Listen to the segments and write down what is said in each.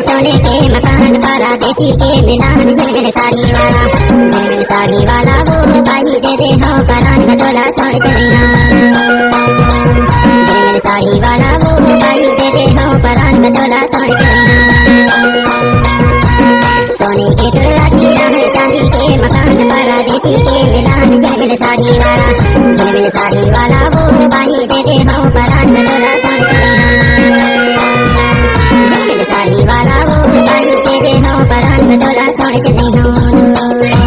सोने के मकान परदेसी के मिलान झिलमिल साड़ी वाला वो भाई दे दे हो परान बतोला छोड़ चली झिलमिल साड़ी वाला वो भाई दे दे हो परान बतोला छोड़ चली सोने के तुला की राह चांदी के मकान परदेसी के मिलान झिलमिल साड़ी वाला वो भाई दे दे हो परान बतोला छोड़ चली साड़ी वाला वो भाई दे दे हो परान बतोला छोड़ चली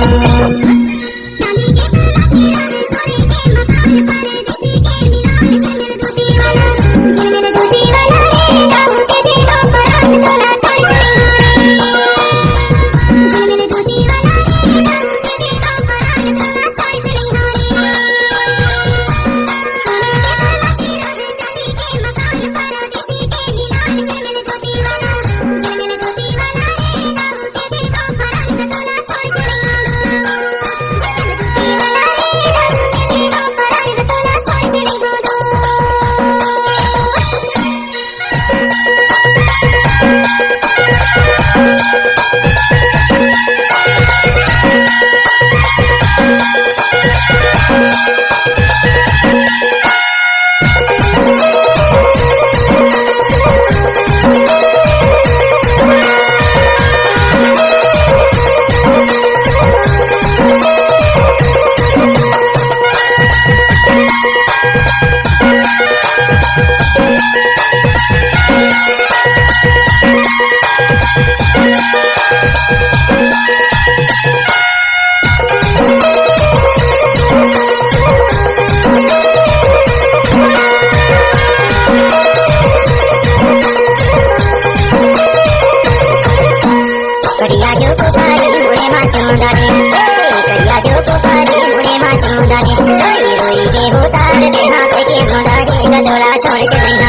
छोड़ चली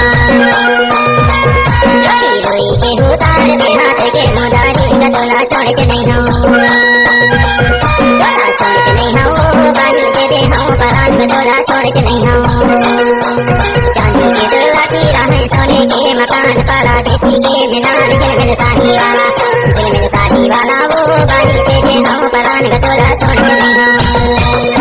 रोई के उतार दे हाथ के मुदारी गदोला छोड़ चली छोड़ चली बाही दे दे हो परान गदोला छोड़ चली चांदी के दुर्गा की राह सोने के मकान परदेसी के मिलान झिलमिल साड़ी वाला वो बाही दे दे हो परान गदोला छोड़ चली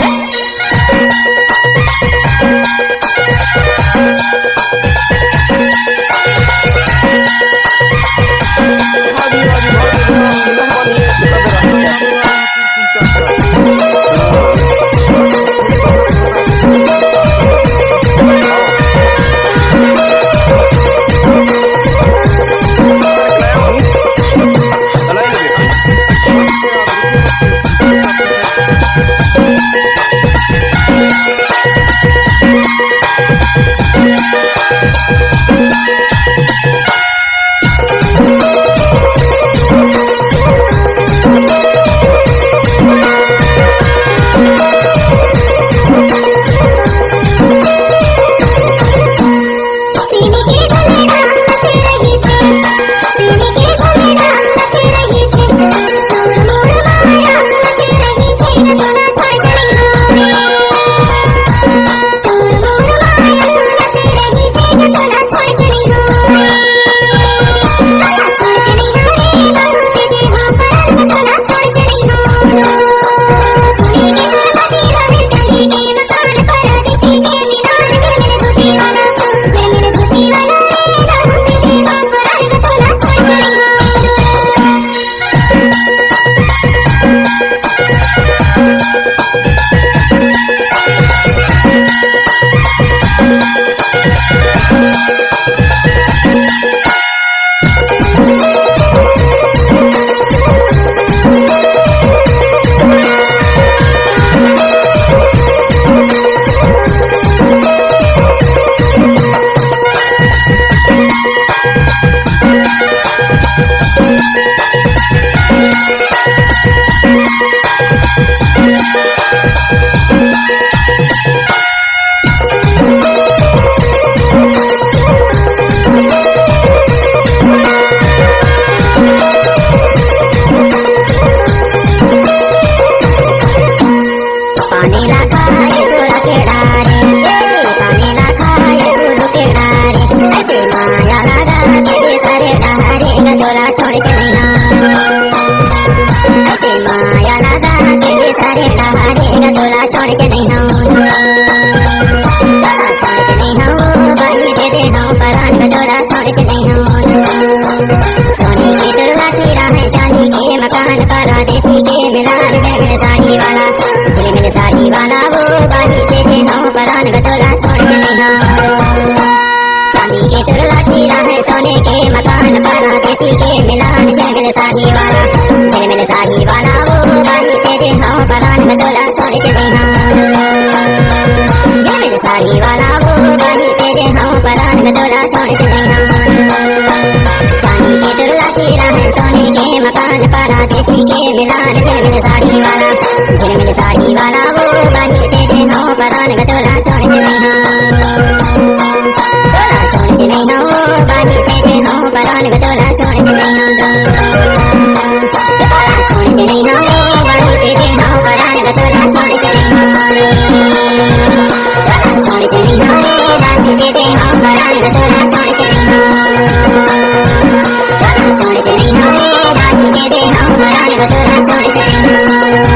तोला छोड़ के नहीं ऐसे माया लगा के सारे डहारेगा तोला छोड़ के नहीं तोला छोड़ के नहीं बाली दे दे परान का तोला छोड़ के नहीं सोने की दुर्गा की राह चांदी के मकान परदेसी के मिलान झिलमिल साड़ी वाला झिलमिल साड़ी वाला वो बाली दे दे परान का तोला छोड़ के नहीं चांदी के दुर्गा की राह सोने के मकान परदेसी के मिलान झिलमिल साड़ी वाला वो बाली दे दे परान का तोला छोड़ के नहीं झिलमिल साड़ी वाला वो बाली दे दे परान का तोला छोड़ के नहीं चांदी के दुर्गा की राह सोने के मकान परदेसी के मिलान झिलमिल साड़ी वाला वो बाली दे दे परान का तोला छोड़ के नहीं तोला छोड़ के नहीं बाली दे दे परान का तोला छोड़ के नहीं तोला छोड़ के नहीं बाली दे दे परान का तोला छोड़ के नहीं तोला छोड़ के नहीं बाली दे दे परान का तोला छोड़ के नहीं तोला छोड़ के नहीं बाली दे दे परान का तोला छोड़ के नहीं